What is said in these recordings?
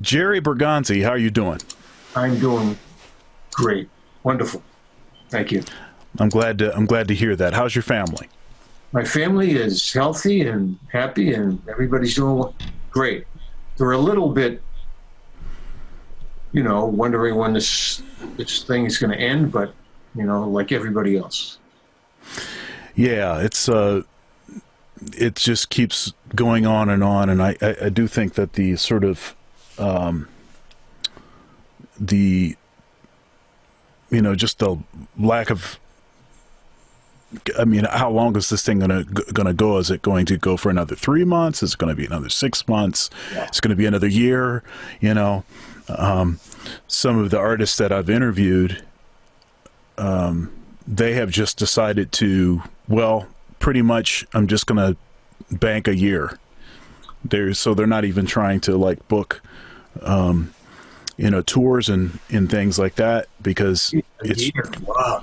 Jerry Bergonzi, how are you doing? I'm doing great. Wonderful. Thank you. I'm glad to hear that. How's your family? My family is healthy and happy, and everybody's doing great. They're a little bit, wondering when this thing is going to end, but like everybody else. Yeah, it just keeps going on, and I do think that the sort of the just the lack of, I mean, how long is this thing gonna go? Is it going to go for another 3 months? Is it going to be another 6 months? Yeah. It's going to be another year. Some of the artists that I've interviewed, they have just decided to, well, pretty much, I'm just going to bank a year. So they're not even trying to like book, tours and things like that, because it's, Wow,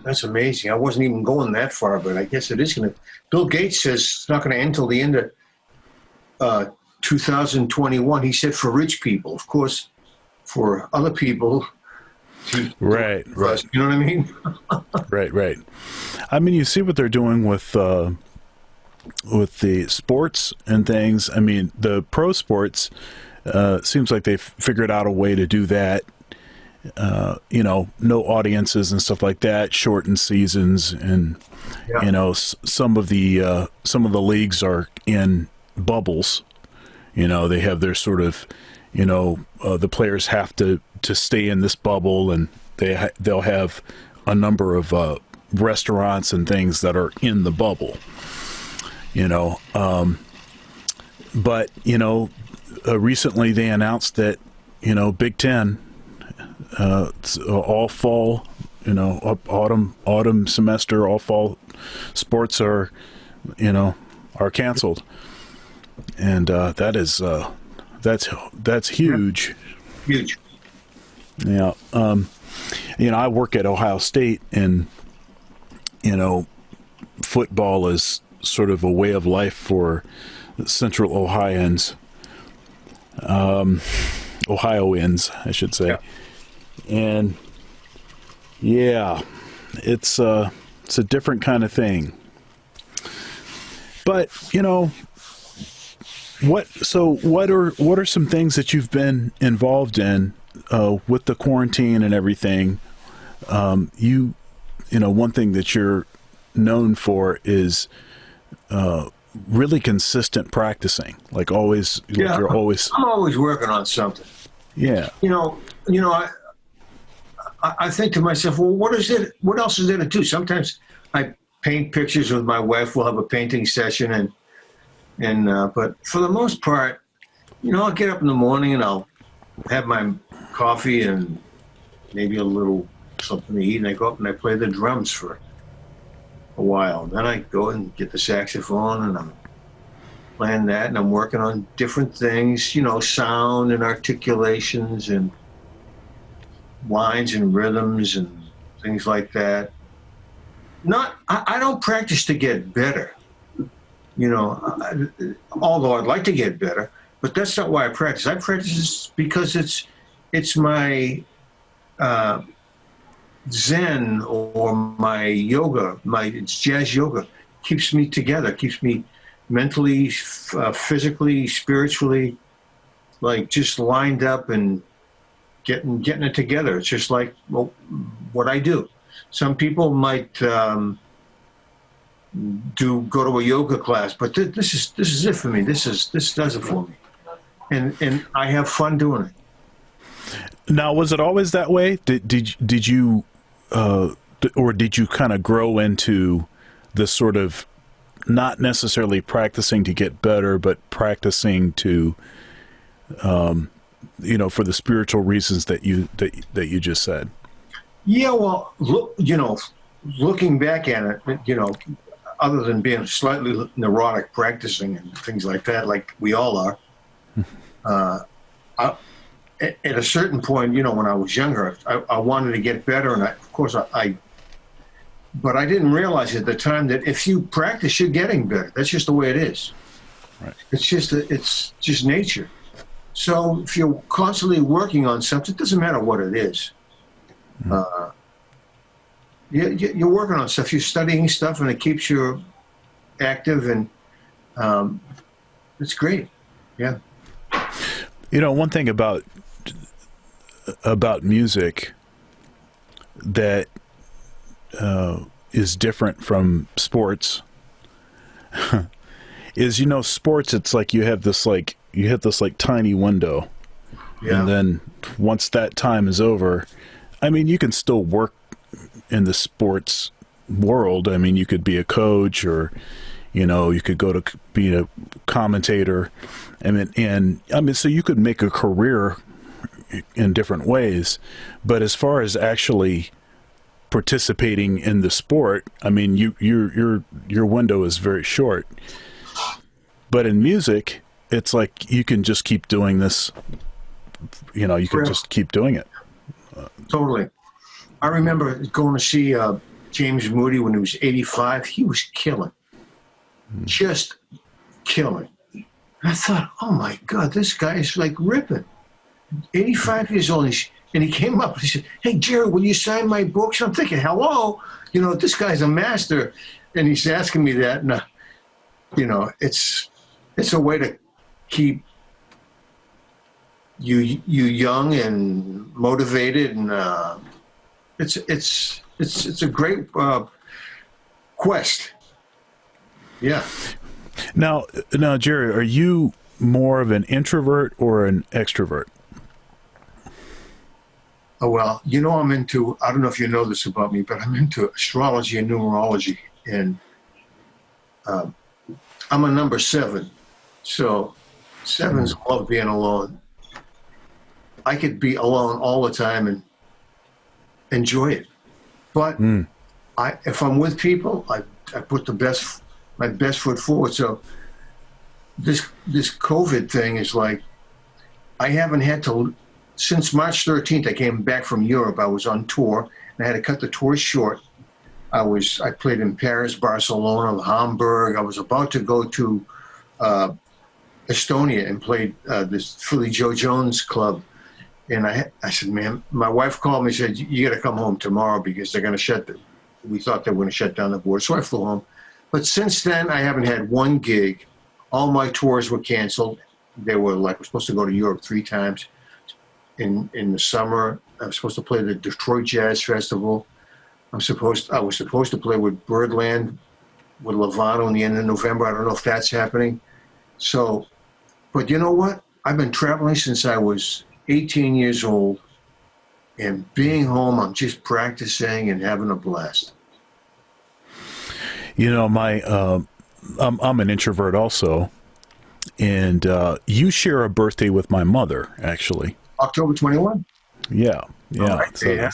that's amazing. I wasn't even going that far, but I guess it is going to. Bill Gates says it's not going to end until the end of 2021. He said for rich people, of course, for other people. right. You know what I mean? Right. I mean, you see what they're doing with the sports and things. I mean, the pro sports, seems like they've figured out a way to do that. No audiences and stuff like that, shortened seasons, and Yeah. some of the leagues are in bubbles. They have their sort of, the players have to stay in this bubble, and they'll have a number of restaurants and things that are in the bubble. But recently they announced that Big Ten, it's all fall, autumn semester, all fall sports are canceled, and that's huge. Huge. Yeah. I work at Ohio State, and football is sort of a way of life for Central Ohioans, Ohioans, I should say. Yeah. And yeah, it's a different kind of thing. But what are some things that you've been involved in with the quarantine and everything? One thing that you're known for is really consistent practicing. Like always, Yeah. like you're always. I'm always working on something. Yeah. I think to myself, well, what else is there to do? Sometimes I paint pictures with my wife. We'll have a painting session, but for the most part, I'll get up in the morning and I'll have my coffee and maybe a little something to eat, and I go up and I play the drums for a while. Then I go and get the saxophone, and I'm playing that, and I'm working on different things, sound and articulations and lines and rhythms and things like that. I don't practice to get better, although I'd like to get better, but that's not why I practice. I practice because it's my Zen or my yoga, it's jazz yoga, keeps me together, keeps me mentally, physically, spiritually, like just lined up and getting it together. It's just like, well, what I do. Some people might go to a yoga class, but this is it for me. This does it for me, and I have fun doing it. Now, was it always that way? Did you, or did you kind of grow into this sort of not necessarily practicing to get better, but practicing to, for the spiritual reasons that you just said? Yeah, well, looking back at it, other than being slightly neurotic practicing and things like that, like we all are, at a certain point, when I was younger, I wanted to get better, and but I didn't realize at the time that if you practice, you're getting better. That's just the way it is. Right. It's just nature. So if you're constantly working on something, it doesn't matter what it is. You're working on stuff. You're studying stuff, and it keeps you active, and it's great. Yeah. You know, one thing about music that is different from sports is, you know, sports, it's like you have this tiny window, Yeah. and then once that time is over, I mean, you can still work in the sports world. I mean, you could be a coach, or, you know, you could go to be a commentator. And I mean, so you could make a career in different ways. But as far as actually participating in the sport, I mean, your window is very short. But in music, it's like you can just keep doing this. You know, you can just keep doing it. Totally. I remember going to see James Moody when he was 85. He was killing, just killing. I thought, oh my God, this guy is like ripping. 85 years old, and he came up and he said, "Hey, Jerry, will you sign my books?" I'm thinking, hello, you know, this guy's a master, and he's asking me that, and you know, it's a way to keep you young and motivated, and it's a great quest. Yeah. Now, Jerry, are you more of an introvert or an extrovert? Oh, well, you know, I don't know if you know this about me, but I'm into astrology and numerology, and I'm a number 7. So 7s love being alone. I could be alone all the time and enjoy it. But if I'm with people, I put my best foot forward. So this COVID thing is like, I haven't had to, since March 13th, I came back from Europe. I was on tour, and I had to cut the tour short. I played in Paris, Barcelona, Hamburg. I was about to go to Estonia and played this Philly Joe Jones club. And I said, man, my wife called me and said, you got to come home tomorrow because they're going to we thought they were going to shut down the border. So I flew home. But since then, I haven't had one gig. All my tours were canceled. We're supposed to go to Europe 3 times. In the summer, I was supposed to play the Detroit Jazz Festival. I was supposed to play with Birdland, with Lovato in the end of November. I don't know if that's happening. So, but you know what? I've been traveling since I was 18 years old, and being home, I'm just practicing and having a blast. You know, I'm an introvert also, and you share a birthday with my mother, actually. October 21? Yeah. Right, So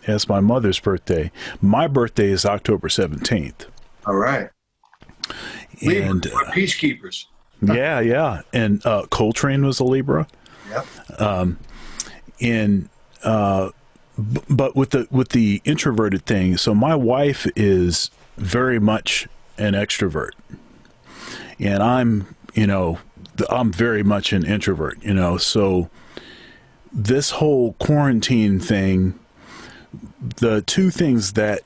that's my mother's birthday. My birthday is October 17th. All right. And Libra, we're peacekeepers. yeah. And Coltrane was a Libra. Yep. But with the introverted thing, so my wife is very much an extrovert, and I'm very much an introvert, you know. So this whole quarantine thing, the two things that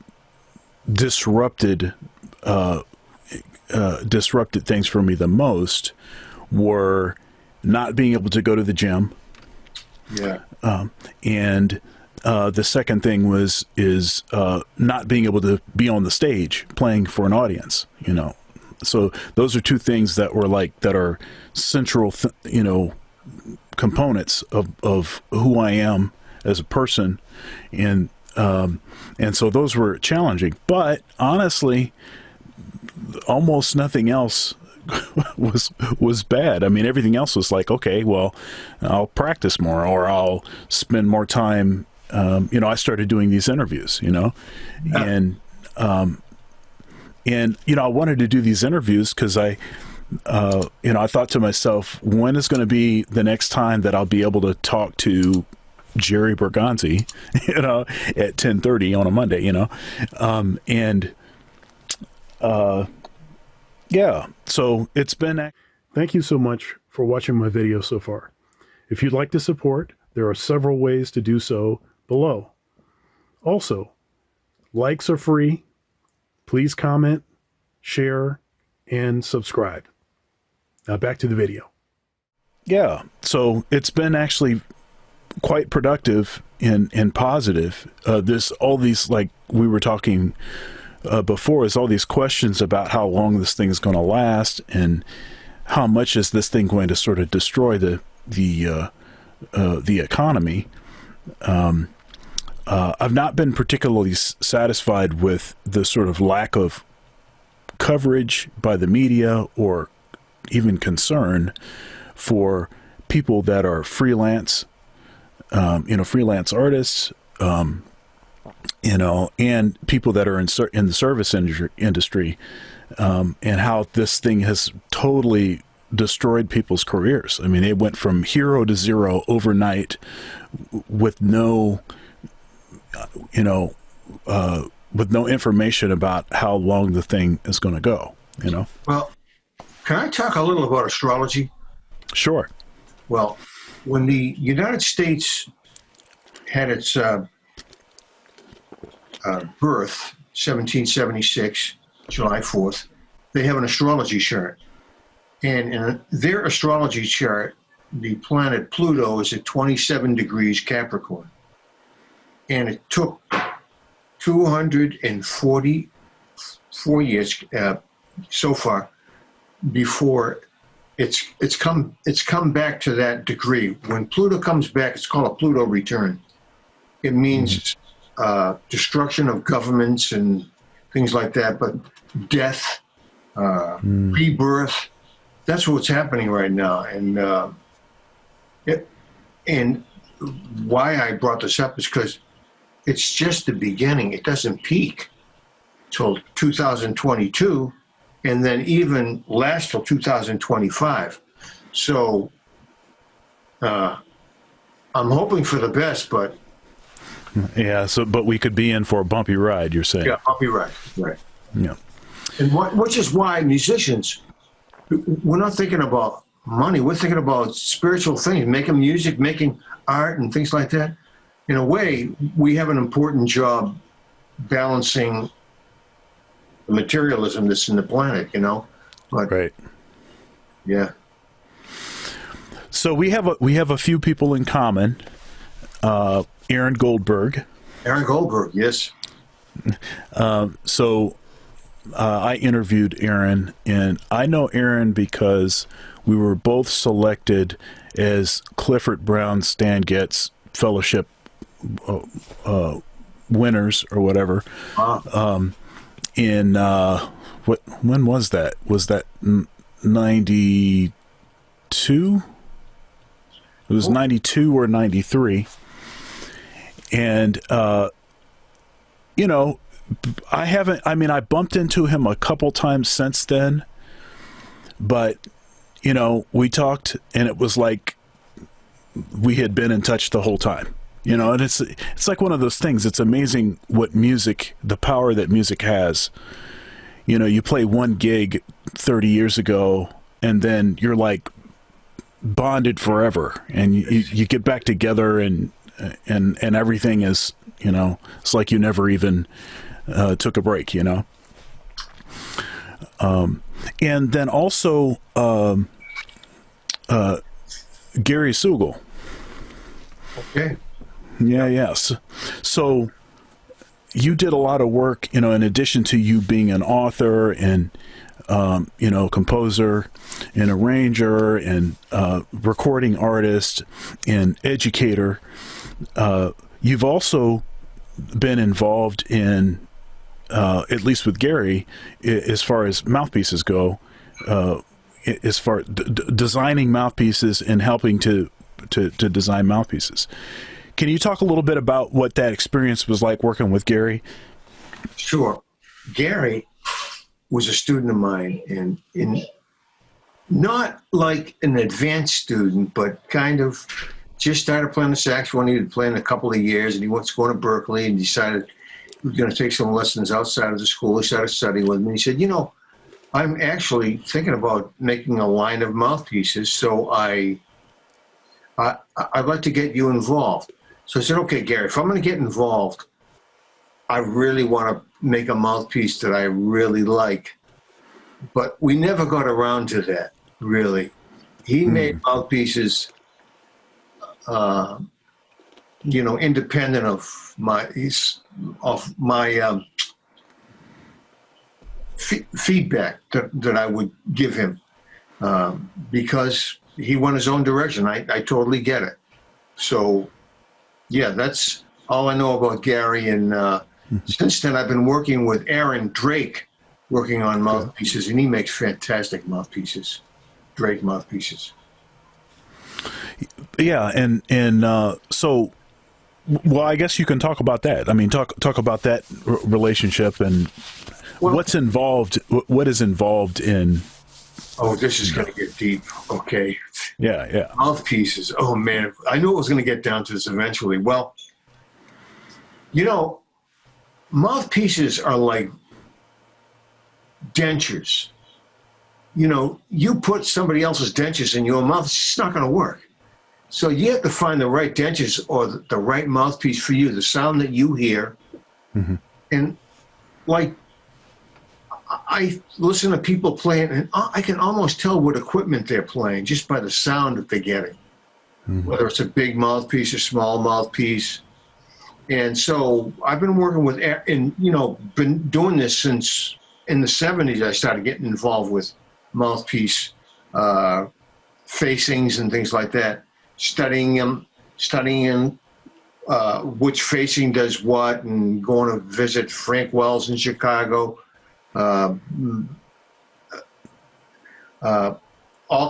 disrupted things for me the most were not being able to go to the gym. Yeah. And the second thing is not being able to be on the stage playing for an audience, you know. So those are two things that are central, components of who I am as a person. And so those were challenging, but honestly, almost nothing else was bad. I mean, everything else was like, okay, well, I'll practice more, or I'll spend more time. I started doing these interviews, and I wanted to do these interviews because I thought to myself, when is going to be the next time that I'll be able to talk to Jerry Bergonzi, at 10:30 on a Monday, yeah, so it's been. Thank you so much for watching my video so far. If you'd like to support, there are several ways to do so below. Also, likes are free. Please comment, share, and subscribe. Now back to the video. Yeah, so it's been actually quite productive and positive. All these, like we were talking before, is all these questions about how long this thing is going to last and how much is this thing going to sort of destroy the economy. I've not been particularly satisfied with the sort of lack of coverage by the media or even concern for people that are freelance, freelance artists, and people that are in the service industry, and how this thing has totally destroyed people's careers. I mean, they went from hero to zero overnight with no information about how long the thing is going to go, Well, can I talk a little about astrology? Sure. Well, when the United States had its birth, 1776, July 4th, they have an astrology chart. And in their astrology chart, the planet Pluto is at 27 degrees Capricorn. And it took 244 years so far before it's come back to that degree. When Pluto comes back, it's called a Pluto return. It means destruction of governments and things like that, but death, rebirth. That's what's happening right now. And why I brought this up is because it's just the beginning. It doesn't peak till 2022, and then even last till 2025. So I'm hoping for the best, but yeah. But we could be in for a bumpy ride. You're saying? Yeah, bumpy ride. Right. Yeah. And which is why musicians, we're not thinking about money. We're thinking about spiritual things, making music, making art, and things like that. In a way, we have an important job balancing the materialism that's in the planet, But, right. Yeah. So we have a few people in common. Aaron Goldberg. Aaron Goldberg, yes. I interviewed Aaron, and I know Aaron because we were both selected as Clifford Brown Stan Getz Fellowship winners or whatever. When was that? Was that 92? It was 92 or 93. And I bumped into him a couple times since then, but we talked and it was like we had been in touch the whole time. And it's like one of those things. It's amazing what music, the power that music has. You play one gig 30 years ago, and then you're like bonded forever, and you get back together, and everything is, it's like you never even took a break, And then also Gary Sugel. Okay. Yeah, yes. So you did a lot of work, in addition to you being an author and, composer and arranger and recording artist and educator. You've also been involved in, at least with Gary, as far as mouthpieces go, as far designing mouthpieces and helping to design mouthpieces. Can you talk a little bit about what that experience was like working with Gary? Sure. Gary was a student of mine, and not like an advanced student, but kind of just started playing the saxophone. He had played a couple of years, and he was going to Berkeley and decided he was going to take some lessons outside of the school. He started studying with me. He said, I'm actually thinking about making a line of mouthpieces. So I I'd like to get you involved. So I said, okay, Gary, if I'm going to get involved, I really want to make a mouthpiece that I really like. But we never got around to that, really. He made mouthpieces, independent of my feedback that I would give him, because he went his own direction. I totally get it. So, yeah, that's all I know about Gary. And since then, I've been working with Aaron Drake, working on mouthpieces, and he makes fantastic mouthpieces, Drake mouthpieces. Yeah, and so, well, I guess you can talk about that. I mean, talk about that relationship and what's involved. What is involved in? Oh, this is going to get deep. Okay. Yeah. Mouthpieces. Oh man, I knew it was going to get down to this eventually. Well, mouthpieces are like dentures. You put somebody else's dentures in your mouth, it's just not going to work. So you have to find the right dentures or the right mouthpiece for you, the sound that you hear. Mm-hmm. And like, I listen to people playing, and I can almost tell what equipment they're playing just by the sound that they're getting, whether it's a big mouthpiece or small mouthpiece. And so I've been working with, and been doing this since in the 70s. I started getting involved with mouthpiece facings and things like that, studying which facing does what, and going to visit Frank Wells in Chicago. All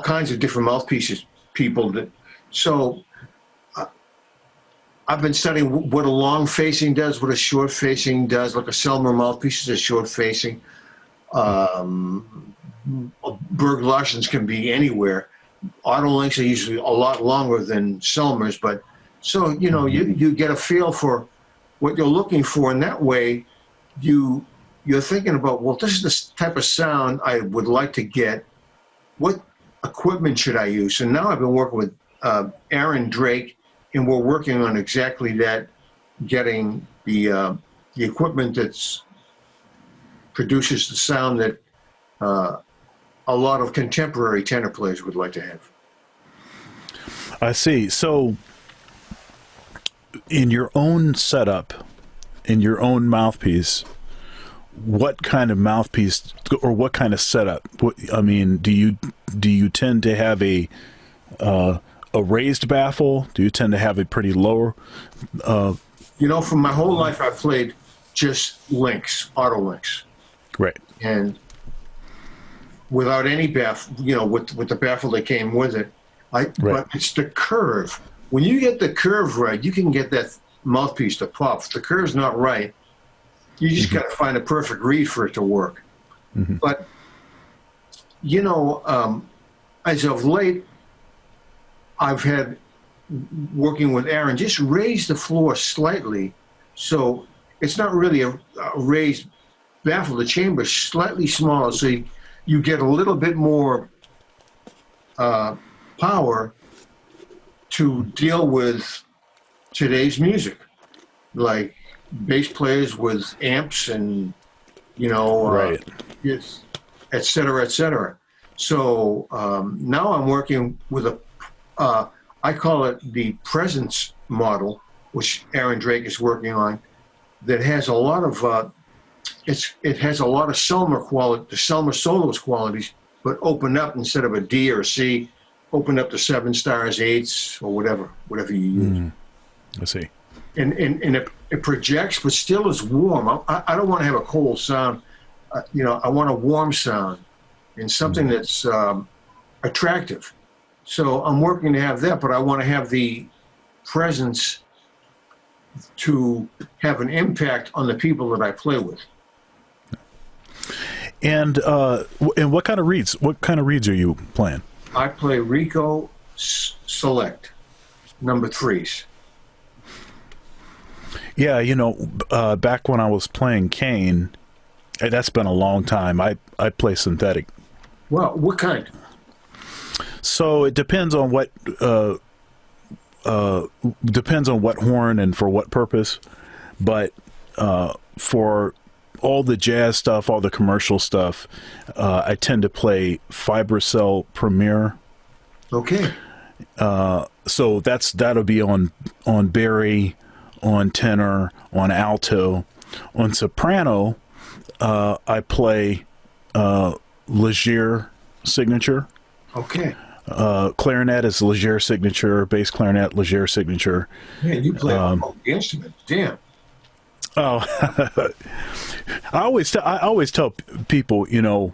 kinds of different mouthpieces, I've been studying what a long facing does, what a short facing does. Like a Selmer mouthpiece is a short facing. Berg Larsens can be anywhere. Auto links are usually a lot longer than Selmers, but so you get a feel for what you're looking for, and that way you're thinking about, well, this is the type of sound I would like to get. What equipment should I use? And now I've been working with Aaron Drake, and we're working on exactly that, getting the equipment that produces the sound that a lot of contemporary tenor players would like to have. I see. So in your own setup, in your own mouthpiece, what kind of mouthpiece or what kind of setup? I mean, do you tend to have a raised baffle? Do you tend to have a pretty lower? For my whole life, I've played just links, auto links, right, and without any baffle. With the baffle that came with it. But it's the curve. When you get the curve right, you can get that mouthpiece to pop. If the curve's not right, you just got to find a perfect reed for it to work. Mm-hmm. But, as of late, I've had, working with Aaron, just raise the floor slightly. So it's not really a raised baffle. The chamber's slightly smaller, so you get a little bit more power to deal with today's music, like bass players with amps and right, yes, et cetera, et cetera. So now I'm working with I call it the Presence model, which Aaron Drake is working on, that has a lot of it has a lot of Selmer quality, the Selmer soloist qualities, but opened up instead of a D or a C, opened up to 7 stars, 8s, or whatever you use. I see. And it projects, but still is warm. I don't want to have a cold sound. I want a warm sound and something that's attractive. So I'm working to have that, but I want to have the presence to have an impact on the people that I play with. And what kind of reeds? What kind of reeds are you playing? I play Rico Select, number 3s. Yeah, back when I was playing Kane, that's been a long time. I play synthetic. Well, what kind? So it depends on what depends on what horn and for what purpose, but for all the jazz stuff, all the commercial stuff, I tend to play Fibrocell Premier. Okay. So that'll be on Barry, on tenor, on alto, on soprano. I play Leger signature. Okay. Clarinet is Leger signature. Bass clarinet Leger signature. Man, you play all the instruments. Damn. Oh, I always tell people, they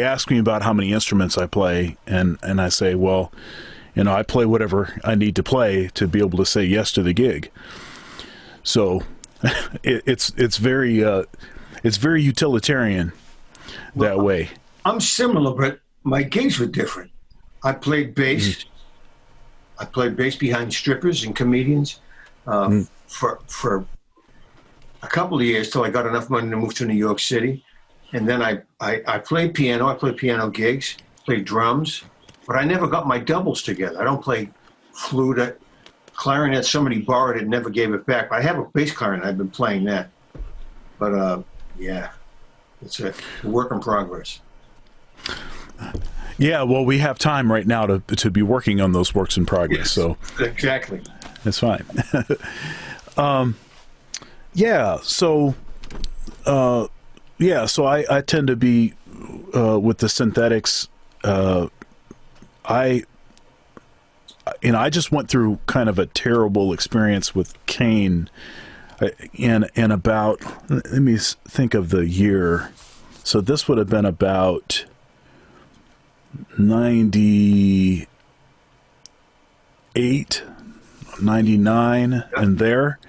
ask me about how many instruments I play, and I say, well, I play whatever I need to play to be able to say yes to the gig. So it's very utilitarian that way. I'm similar, but my gigs were different. I played bass. Mm-hmm. I played bass behind strippers and comedians for a couple of years till I got enough money to move to New York City. And then I played piano. I played piano gigs, played drums, but I never got my doubles together. I don't play flute. Clarinet, somebody borrowed it and never gave it back. But I have a bass clarinet. I've been playing that. But, yeah, it's a work in progress. Yeah, well, we have time right now to be working on those works in progress. Yes, so exactly. That's fine. So I tend to be with the synthetics. I just went through kind of a terrible experience with Kane, in about, let me think of the year. So this would have been about 98, 99, and there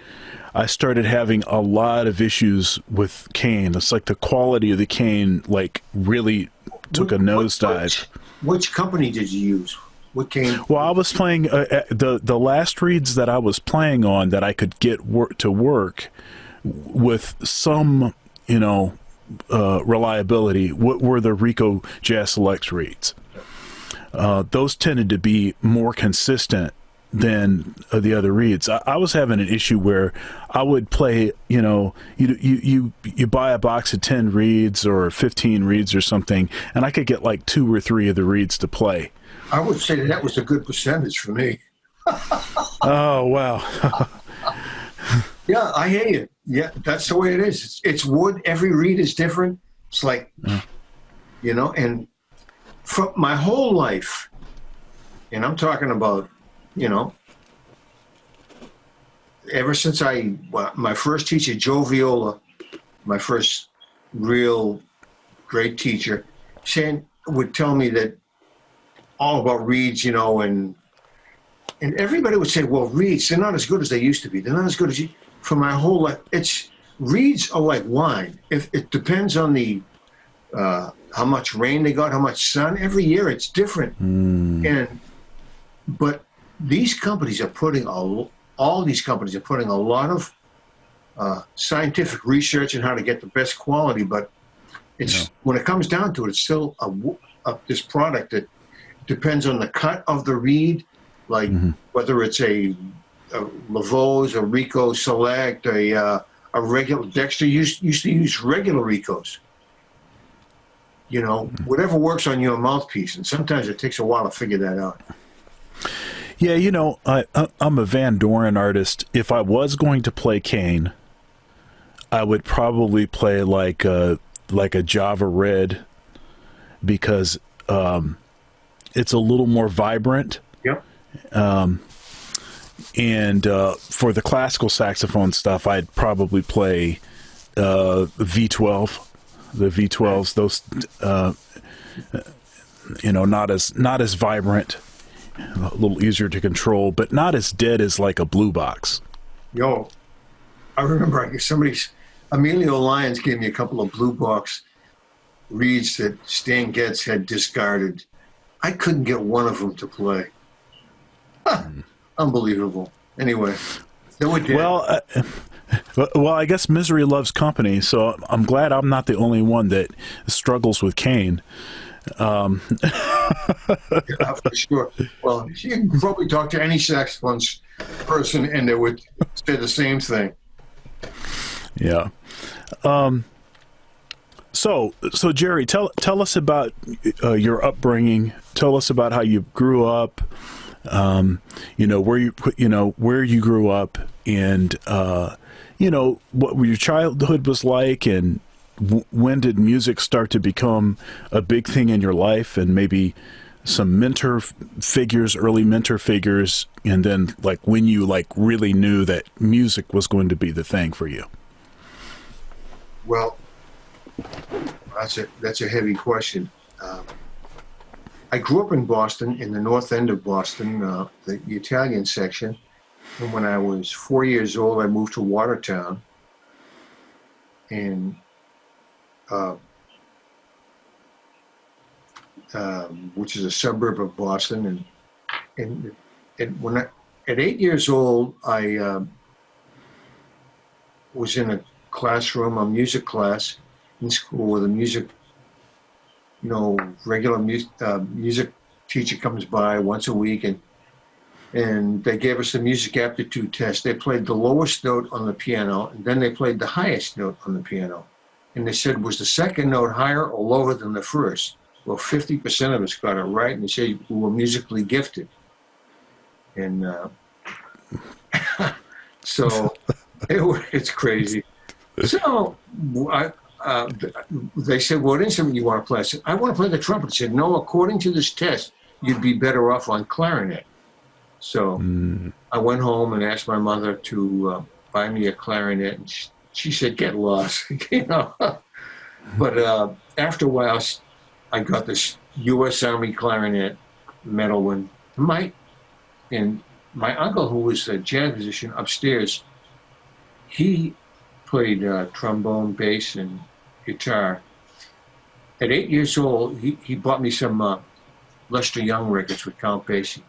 I started having a lot of issues with Kane. It's like the quality of the Kane really took a nosedive. Which company did you use? What Kane? Well, I was playing the last reeds that I was playing on that I could get to work with some reliability. What were the Rico Jazz Selects reeds? Those tended to be more consistent than the other reeds. I was having an issue where I would play, you buy a box of 10 reeds or 15 reeds or something, and I could get like 2 or 3 of the reeds to play. I would say that was a good percentage for me. Oh, wow. Yeah, I hear you. Yeah, that's the way it is. It's wood. Every reed is different. It's like, and for my whole life, and I'm talking about, ever since my first teacher, Joe Viola, my first real great teacher, would tell me that all about reeds, and everybody would say, well, reeds, they're not as good as they used to be. They're not as good as you. For my whole life, reeds are like wine. If it depends on the how much rain they got, how much sun. Every year it's different. But these companies are putting all these companies are putting a lot of scientific research in how to get the best quality. But when it comes down to it, it's still this product that depends on the cut of the reed, like whether it's a Laveau's, a Rico Select, a regular. Dexter used to use regular Ricos. Whatever works on your mouthpiece, and sometimes it takes a while to figure that out. Yeah, I'm a Van Doren artist. If I was going to play Kane, I would probably play like a Java Red, because it's a little more vibrant. Yep. And for the classical saxophone stuff, I'd probably play V12, the V12s. Those, not as vibrant, a little easier to control, but not as dead as like a blue box. Yo, I remember Emilio Lyons gave me a couple of blue box reeds that Stan Getz had discarded. I couldn't get one of them to play. Unbelievable. Anyway, well, I guess misery loves company, so I'm glad I'm not the only one that struggles with Kane. Yeah, for sure. Well, you can probably talk to any saxophone person, and they would say the same thing. Yeah. So Jerry, tell us about your upbringing. Tell us about how you grew up. Where you grew up, and what your childhood was like, and when did music start to become a big thing in your life, and maybe some early mentor figures, and then like when you like really knew that music was going to be the thing for you. Well, that's a heavy question. I grew up in Boston, in the north end of Boston, the Italian section. And when I was 4 years old, I moved to Watertown, and which is a suburb of Boston. And when at 8 years old, I was in a classroom, a music class in school, with a regular music teacher comes by once a week, and they gave us a music aptitude test. They played the lowest note on the piano, and then they played the highest note on the piano. And they said, was the second note higher or lower than the first? Well, 50% of us got it right, and they said we were musically gifted. And so it's crazy. So they said, what instrument do you want to play? I said, I want to play the trumpet. I said, no, according to this test, you'd be better off on clarinet. So I went home and asked my mother to buy me a clarinet, and she said, get lost, But after a while, I got this U.S. Army clarinet medal, and my uncle, who was a jazz musician upstairs, he played trombone, bass, and guitar. At 8 years old, he bought me some Lester Young records with Count Basie.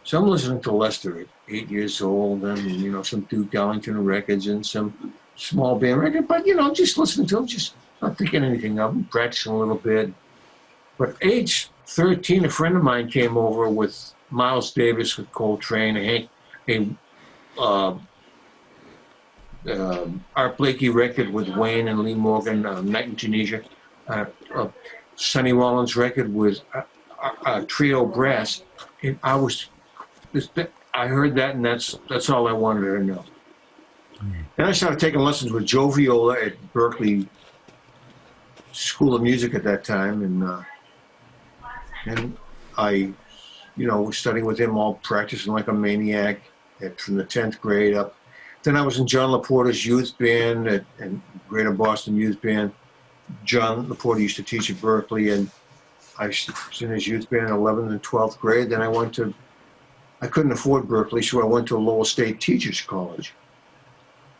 So I'm listening to Lester at 8 years old, and some Duke Ellington records and some small band record, but just listening to them, just not thinking anything of them, practicing a little bit. But age 13, a friend of mine came over with Miles Davis with Coltrane, Art Blakey record with Wayne and Lee Morgan, Night in Tunisia, Sonny Rollins record with Trio Brass. And I heard that, and that's all I wanted to know. Then I started taking lessons with Joe Viola at Berkeley School of Music at that time, and I, was studying with him, all practicing like a maniac from the 10th grade up. Then I was in John LaPorta's youth band and Greater Boston Youth Band. John LaPorta used to teach at Berkeley, and I was in his youth band in 11th and 12th grade. Then I couldn't afford Berkeley, so I went to Lowell State Teachers College.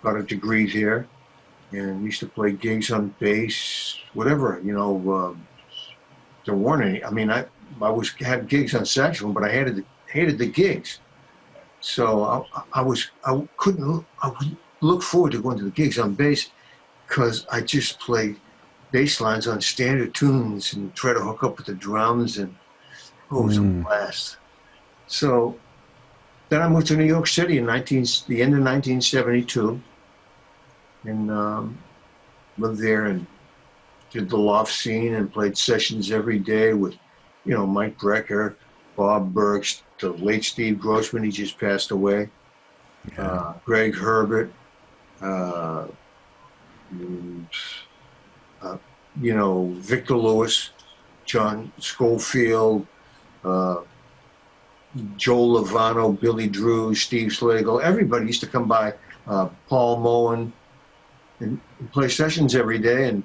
Got a degree there, and used to play gigs on bass, whatever, there weren't any. I mean, I had gigs on saxophone, but I hated the gigs. So I would look forward to going to the gigs on bass, because I just play bass lines on standard tunes and try to hook up with the drums, and it was a blast. So then I moved to New York City in the end of 1972, and lived there and did the loft scene and played sessions every day with, Mike Brecker, Bob Burks, the late Steve Grossman, he just passed away, Greg Herbert, Victor Lewis, John Schofield, Joe Lovano, Billy Drew, Steve Slagle. Everybody used to come by, Paul Moen, and play sessions every day. And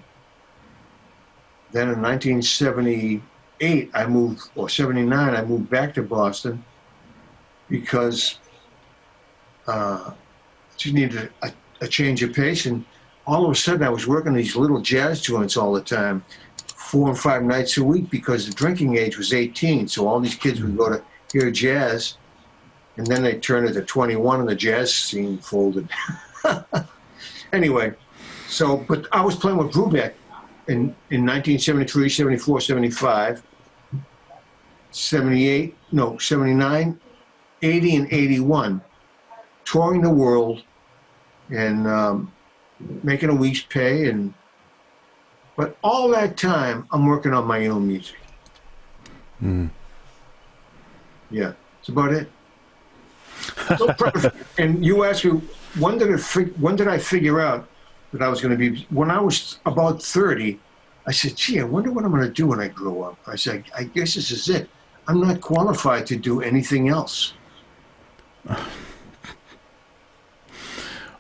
then in 1978, 79, I moved back to Boston because she needed a change of pace. And all of a sudden, I was working these little jazz joints all the time, 4 and 5 nights a week, because the drinking age was 18. So all these kids would go to hear jazz, and then they turned it to 21, and the jazz scene folded. Anyway, but I was playing with Brubeck in 1973, 74, 75. 78, no, 79, 80, and 81, touring the world and making a week's pay. But all that time, I'm working on my own music. Mm. Yeah, that's about it. So and you asked me, when did I figure out that I was going to be? When I was about 30, I said, gee, I wonder what I'm going to do when I grow up. I said, I guess this is it. I'm not qualified to do anything else.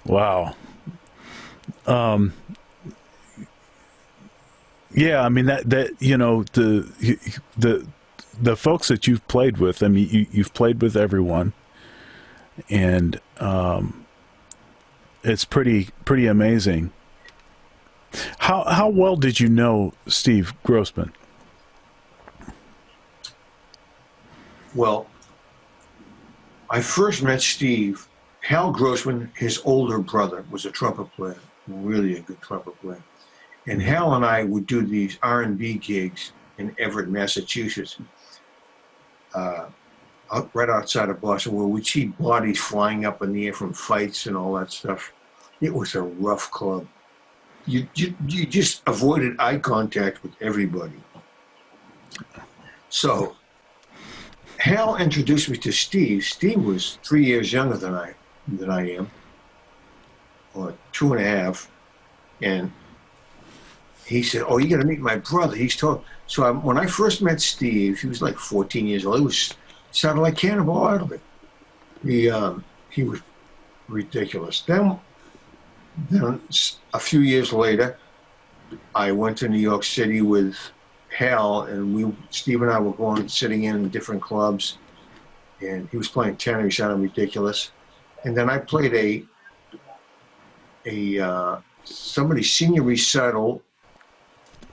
Wow. Yeah, I mean that you know the folks that you've played with. I mean, you've played with everyone, and it's pretty amazing. How well did you know Steve Grossman? Well, I first met Steve. Hal Grossman, his older brother, was a trumpet player, really a good trumpet player. And Hal and I would do these R&B gigs in Everett, Massachusetts, right outside of Boston, where we'd see bodies flying up in the air from fights and all that stuff. It was a rough club. You just avoided eye contact with everybody. So Hal introduced me to Steve. Steve was 3 years younger than I am, or 2.5, and he said, "Oh, you got to meet my brother." He's told. So when I first met Steve, he was like 14 years old. He sounded like Cannibal Adderley. He was ridiculous. Then a few years later, I went to New York City with Hal, and Steve and I were sitting in different clubs, and he was playing tenor. He sounded ridiculous. And then I played somebody's senior recital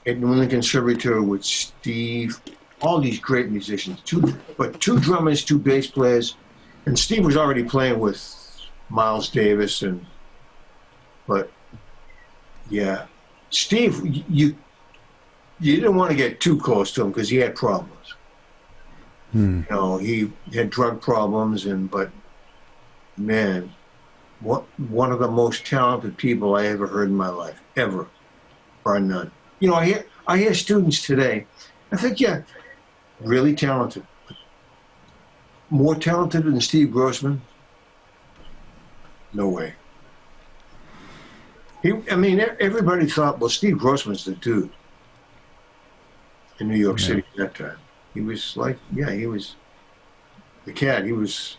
at New England Conservatory with Steve, all these great musicians, two drummers, 2 bass players, and Steve was already playing with Miles Davis, but yeah, Steve, you didn't want to get too close to him because he had problems. You know, he had drug problems, but man, one of the most talented people I ever heard in my life, ever, bar none. You know, I hear students today, I think, yeah, really talented. More talented than Steve Grossman? No way. Everybody thought, well, Steve Grossman's the dude in New York City at that time. He was like, yeah, he was the cat. He was,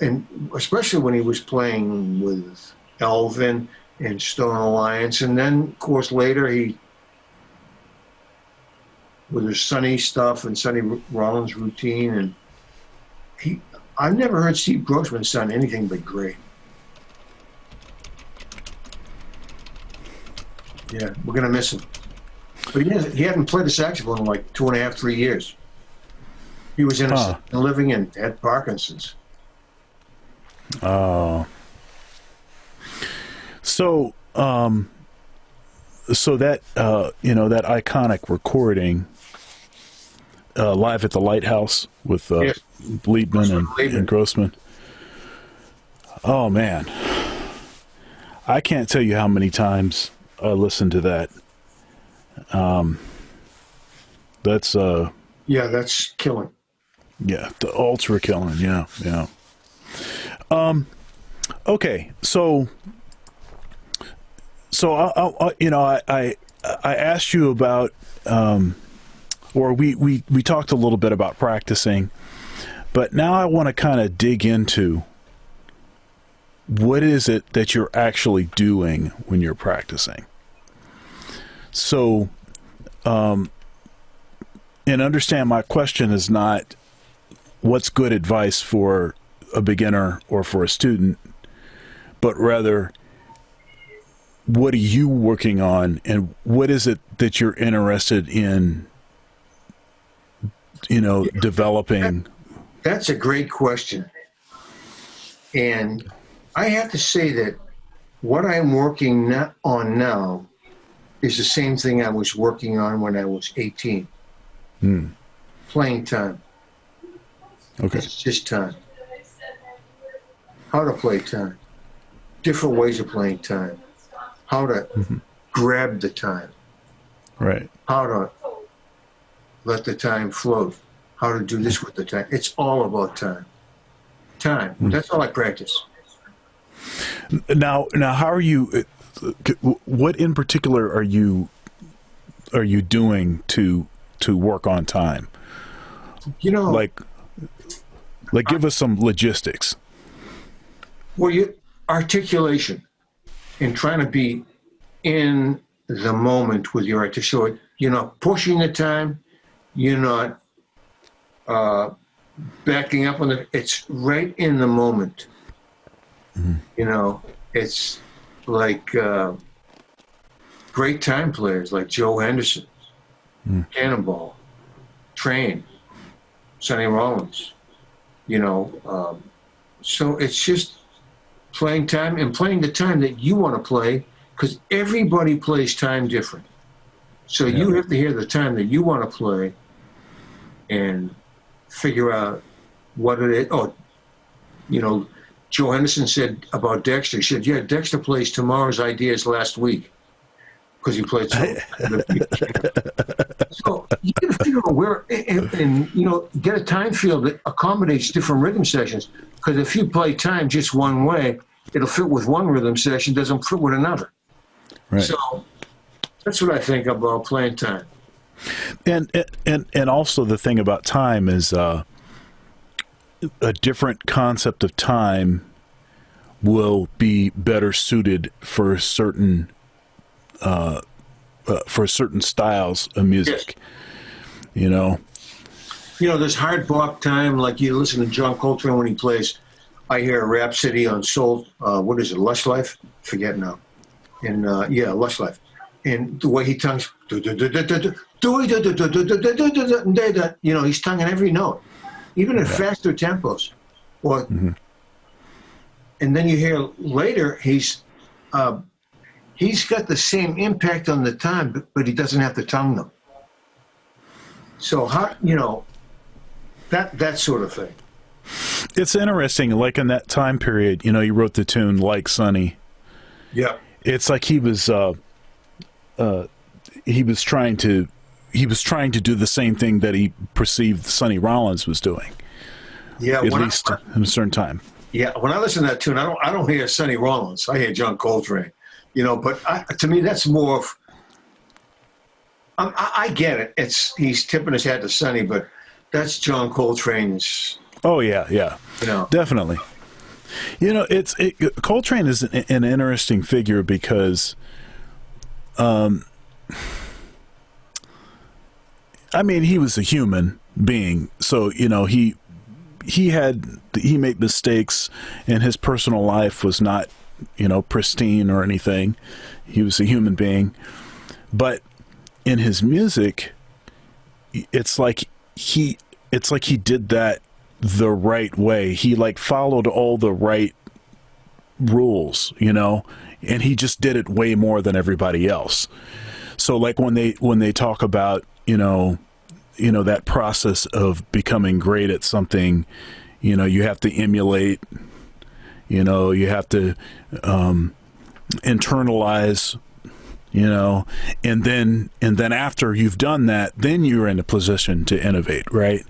and especially when he was playing with Elvin and Stone Alliance, and then, of course, later with his Sonny stuff and Sonny Rollins routine, and I've never heard Steve Grossman sound anything but great. Yeah, we're gonna miss him. But he hadn't played the saxophone in like 2.5, 3 years. He was in a living and had Parkinson's. Oh. So that that iconic recording, Live at the Lighthouse with Yes. Liebman and Grossman. Oh man, I can't tell you how many times I listened to that. That's that's killing. yeah, the ultra killing. Yeah. Okay, so I asked you about, or we talked a little bit about practicing, but now I want to kind of dig into what is it that you're actually doing when you're practicing. So, and understand my question is not what's good advice for a beginner or for a student, but rather what are you working on and what is it that you're interested in, developing? That's a great question. And I have to say that what I'm working on now is the same thing I was working on when I was 18. playing time. Okay. It's just time. How to play time. Different ways of playing time. How to grab the time. Right. How to let the time float. How to do this with the time. It's all about time. Time. That's all I practice. Now, how are you? What in particular are you doing to work on time? You know, like give us some logistics. Well, articulation and trying to be in the moment with your articulation. So you're not pushing the time. You're not backing up on it. It's right in the moment. You know, it's like great time players like Joe Henderson, Cannonball, Train, Sonny Rollins. You know, so it's just playing time and playing the time that you want to play, because everybody plays time different. So you have to hear the time that you want to play and figure out what it is. Oh, you know, Joe Henderson said about Dexter, he said, yeah, Dexter plays tomorrow's ideas last week because he played so. So you got to figure out where, and you know, get a time field that accommodates different rhythm sessions. Because if you play time just one way, it'll fit with one rhythm session, doesn't fit with another. Right. So that's what I think about playing time. And also the thing about time is a different concept of time will be better suited for certain styles of music. Yes. You know, there's hard bop time, like you listen to John Coltrane when he plays. I hear a Rhapsody on Soul. What is it, Lush Life? Forget now. And Lush Life. And the way he tongues, you know, he's tonguing every note, even in faster tempos. Or, and then you hear later he's got the same impact on the time, but he doesn't have to tongue them. So how, you know, that sort of thing. It's interesting, like in that time period, you know, you wrote the tune Like Sonny. Yeah. It's like he was trying to do the same thing that he perceived Sonny Rollins was doing. Yeah. At least in a certain time. Yeah. When I listen to that tune, I don't hear Sonny Rollins. I hear John Coltrane, you know, but to me, that's more of, I get it. He's tipping his hat to Sonny, but that's John Coltrane's. Oh yeah. You know, definitely. You know, Coltrane is an interesting figure because, I mean, he was a human being, so you know he made mistakes, and his personal life was not, you know, pristine or anything. He was a human being, but in his music, it's like he did that the right way. He like followed all the right rules, you know, and he just did it way more than everybody else. So like when they talk about, you know, that process of becoming great at something, you know, you have to emulate, you know, you have to internalize, you know, and then after you've done that, then you're in a position to innovate, right?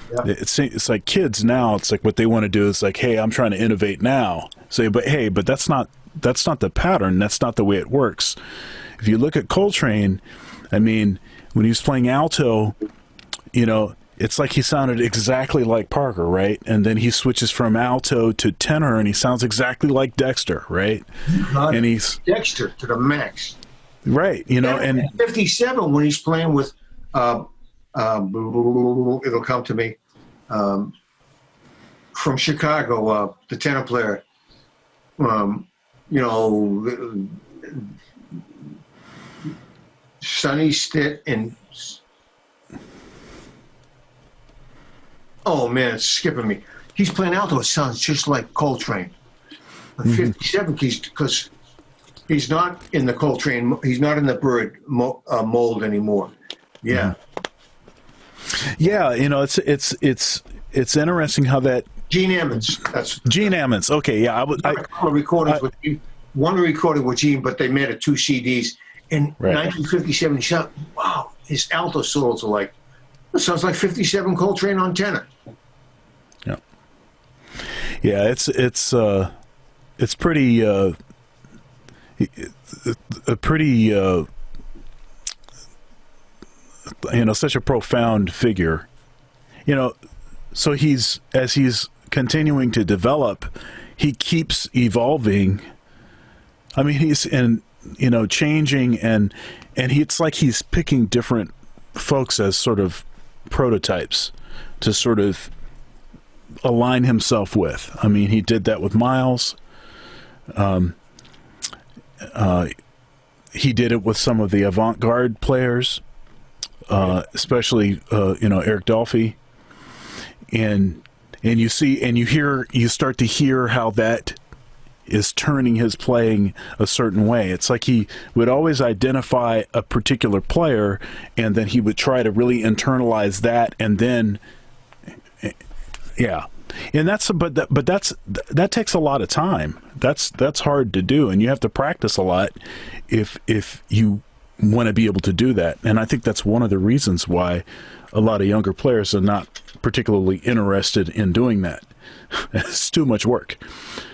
Yeah. It's like kids now, it's like what they want to do is like, hey, I'm trying to innovate now. Say, but hey, but that's not the pattern. That's not the way it works. If you look at Coltrane, I mean, when he was playing alto, you know, it's like he sounded exactly like Parker, right? And then he switches from alto to tenor, and he sounds exactly like Dexter, right? And he's Dexter to the max, right? You know, and 57 when he's playing with, it'll come to me, from Chicago, the tenor player, you know, Sonny Stitt and. Oh man, it's skipping me. He's playing alto. It sounds just like Coltrane. 57, because he's not in the Coltrane. He's not in the Bird mold anymore. Yeah. Yeah, you know, it's interesting how that Gene Ammons. That's Gene Ammons. Okay, yeah, recordings with Gene. One recorded with Gene, but they made it 2 CDs. In Right. 1957, shot. Wow, his alto solos are like, it sounds like 57 Coltrane on tenor. Yeah, yeah, it's pretty a pretty you know, such a profound figure, you know. So as he's continuing to develop, he keeps evolving. I mean, he's you know, changing, and it's like he's picking different folks as sort of prototypes to sort of align himself with. I mean, he did that with Miles. He did it with some of the avant-garde players, especially you know, Eric Dolphy, and you see and you start to hear how that is turning his playing a certain way. It's like he would always identify a particular player, and then he would try to really internalize that, and then yeah. And that takes a lot of time. That's hard to do, and you have to practice a lot if you want to be able to do that. And I think that's one of the reasons why a lot of younger players are not particularly interested in doing that. It's too much work.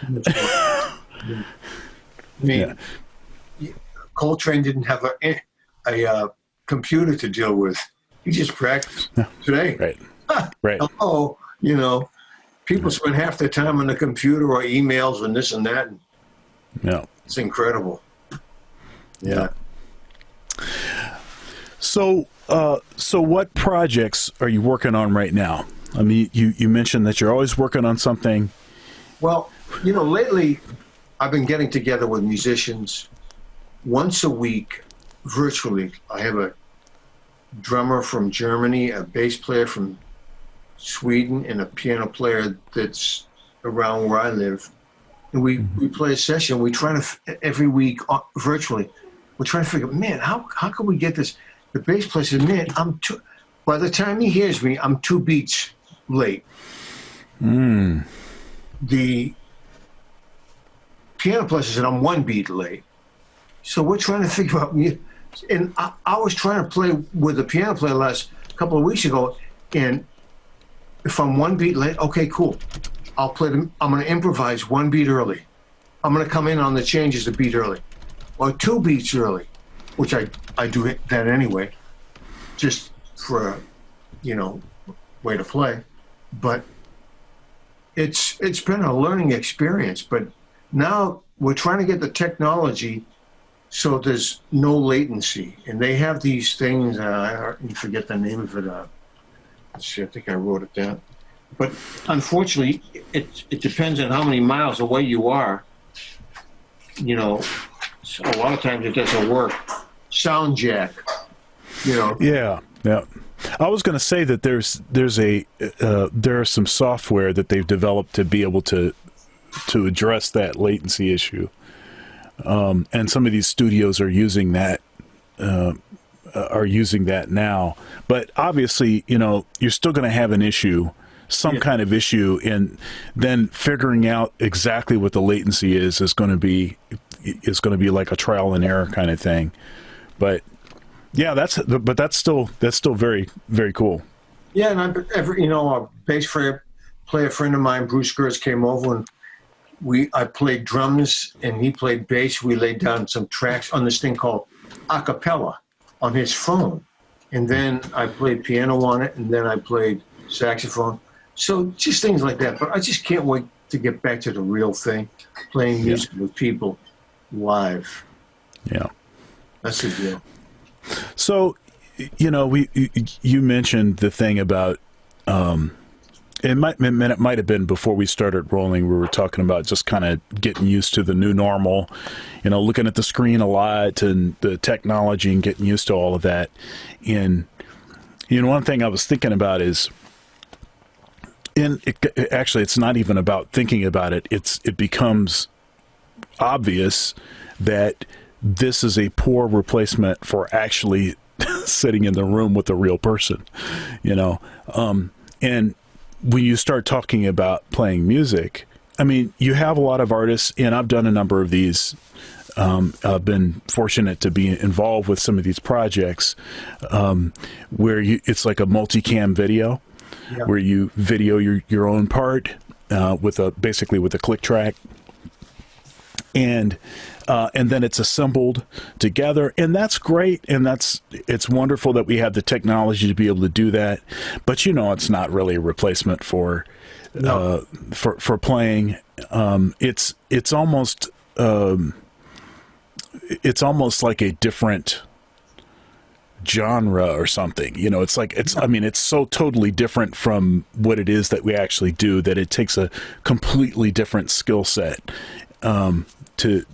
I mean, Coltrane didn't have a computer to deal with. He just practiced today. Right. Right. Hello, you know, people spend half their time on the computer or emails and this and that. Yeah. It's incredible. Yeah. So what projects are you working on right now? I mean, you mentioned that you're always working on something. Well, you know, lately I've been getting together with musicians once a week, virtually. I have a drummer from Germany, a bass player from Sweden, and a piano player that's around where I live. And we play a session. We try to, every week, virtually, we're trying to figure, man, how can we get this? The bass player said, man, by the time he hears me, I'm 2 beats late. The piano player said, I'm 1 beat late. So we're trying to figure out, and I was trying to play with the piano player last couple of weeks ago, and if I'm 1 beat late, okay, cool. I'm going to improvise 1 beat early. I'm going to come in on the changes a beat early, or 2 beats early, which I do that anyway, just for a, you know, way to play. But it's been a learning experience. But now we're trying to get the technology so there's no latency, and they have these things. I forget the name of it. Let's see, I think I wrote it down. But unfortunately, it depends on how many miles away you are. You know, so a lot of times it doesn't work. Sound jack, you know. Yeah. I was going to say that there's some software that they've developed to be able to address that latency issue, and some of these studios are using that. Now, but obviously, you know, you're still going to have an issue, some kind of issue, and then figuring out exactly what the latency is going to be like a trial and error kind of thing. But yeah, that's still very, very cool. Yeah, and a bass player friend of mine, Bruce Gertz, came over, and I played drums and he played bass. We laid down some tracks on this thing called acapella on his phone, and then I played piano on it, and then I played saxophone. So just things like that. But I just can't wait to get back to the real thing, playing music with people live. Yeah, that's the deal. So, you know, you mentioned the thing about it might have been before we started rolling. We were talking about just kind of getting used to the new normal, you know, looking at the screen a lot and the technology and getting used to all of that. And you know, one thing I was thinking about is, actually, it's not even about thinking about it. It becomes obvious that this is a poor replacement for actually sitting in the room with a real person, you know. And when you start talking about playing music, I mean, you have a lot of artists, and I've done a number of these. I've been fortunate to be involved with some of these projects where it's like a multicam video, where you video your own part basically with a click track, and then it's assembled together, and that's great, and it's wonderful that we have the technology to be able to do that. But it's not really a replacement for playing. It's almost like a different genre or something. It's so totally different from what it is that we actually do that it takes a completely different skill set to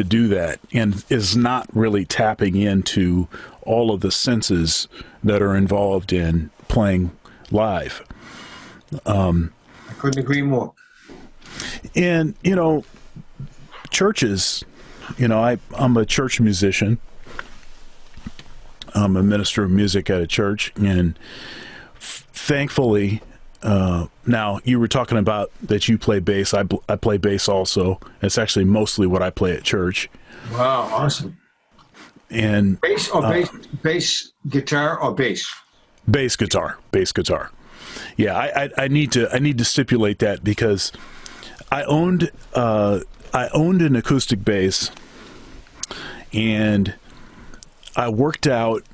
do that, and is not really tapping into all of the senses that are involved in playing live. I couldn't agree more. And churches, I'm a church musician. I'm a minister of music at a church, and thankfully, now you were talking about that you play bass. I play bass also. It's actually mostly what I play at church. Wow, awesome. And bass guitar or bass? Bass guitar. Yeah, I need to stipulate that because I owned an acoustic bass, and I worked out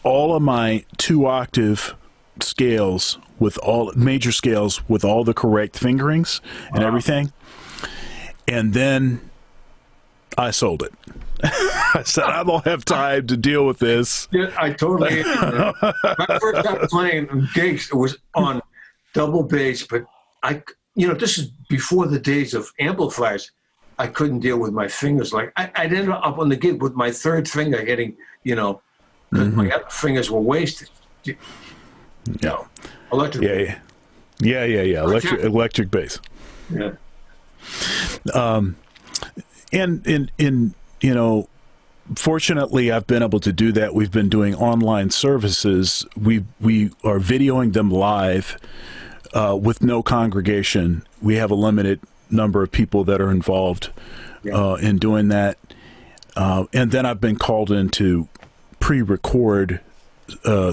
all of my 2-octave scales with all major scales with all the correct fingerings and everything, and then I sold it. I said, I don't have time to deal with this. Yeah, I totally my first time playing gigs, it was on double bass, but this is before the days of amplifiers. I couldn't deal with my fingers. Like I'd end up on the gig with my third finger hitting, because my other fingers were wasted. Yeah. Electric. Yeah. Electric bass. Yeah. And fortunately, I've been able to do that. We've been doing online services. We are videoing them live with no congregation. We have a limited number of people that are involved in doing that. And then I've been called in to pre-record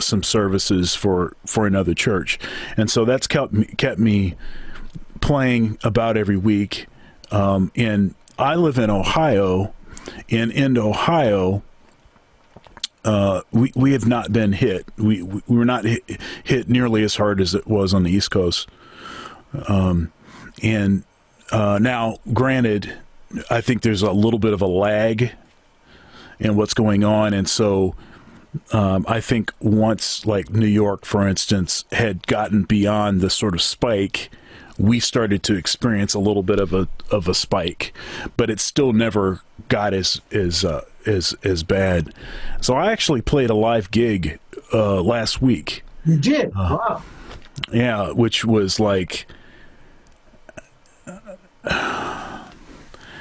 some services for another church. And so that's kept me playing about every week. And I live in Ohio, and in Ohio, we have not been hit. We were not hit nearly as hard as it was on the East Coast. And now, granted, I think there's a little bit of a lag in what's going on, and so I think once, like New York, for instance, had gotten beyond the sort of spike, we started to experience a little bit of a spike, but it still never got as bad. So I actually played a live gig last week. You did? Wow. Yeah, which was like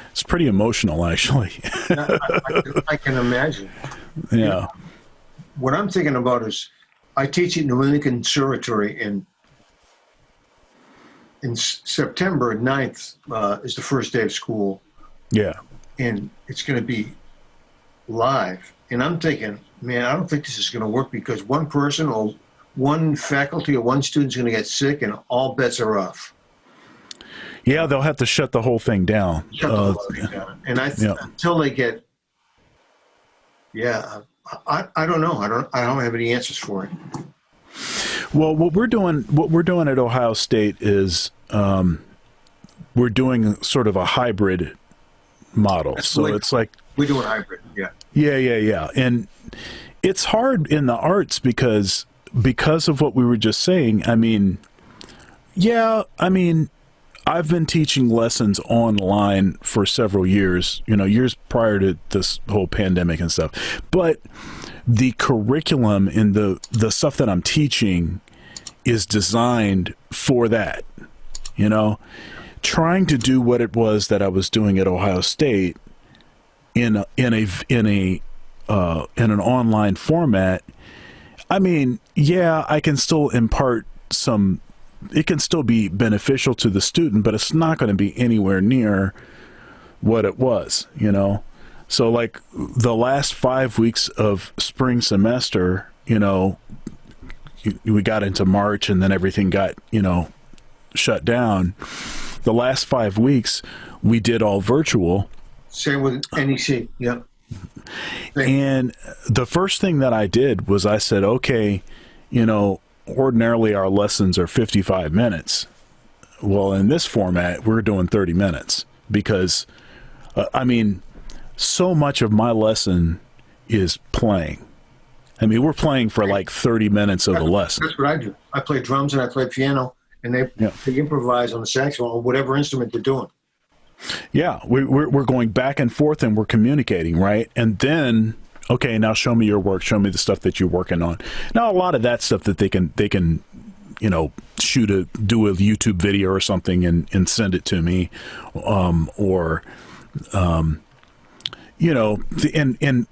it's pretty emotional, actually. I can imagine. Yeah. What I'm thinking about is I teach at New England Conservatory in September 9th is the first day of school. Yeah. And it's going to be live. And I'm thinking, man, I don't think this is going to work because one person or one faculty or one student is going to get sick and all bets are off. Yeah, they'll have to shut the whole thing down. And until they get, I don't know. I don't have any answers for it. Well, what we're doing at Ohio State is we're doing sort of a hybrid model. So it's like we're doing hybrid. Yeah. Yeah. And it's hard in the arts because of what we were just saying. I mean, I've been teaching lessons online for several years, years prior to this whole pandemic and stuff. But the curriculum and the stuff that I'm teaching is designed for that, trying to do what it was that I was doing at Ohio State in a in an online format, I mean, yeah, I can still impart some, it can still be beneficial to the student, but it's not going to be anywhere near what it was, you know? So like the last 5 weeks of spring semester, you know, we got into March and then everything got, you know, shut down. The last 5 weeks we did all virtual. Same with NEC. Yep. And the first thing that I did was I said, okay, you know, ordinarily our lessons are 55 minutes. Well, in this format, we're doing 30 minutes because, I mean, so much of my lesson is playing. I mean, we're playing for like 30 minutes of the lesson. That's what I do. I play drums and I play piano, and they improvise on the saxophone or whatever instrument they're doing. Yeah, we're going back and forth and we're communicating, right? And then, okay, now show me your work. Show me the stuff that you're working on. Now, a lot of that stuff that they can, you know, do a YouTube video or something and send it to me, you know, and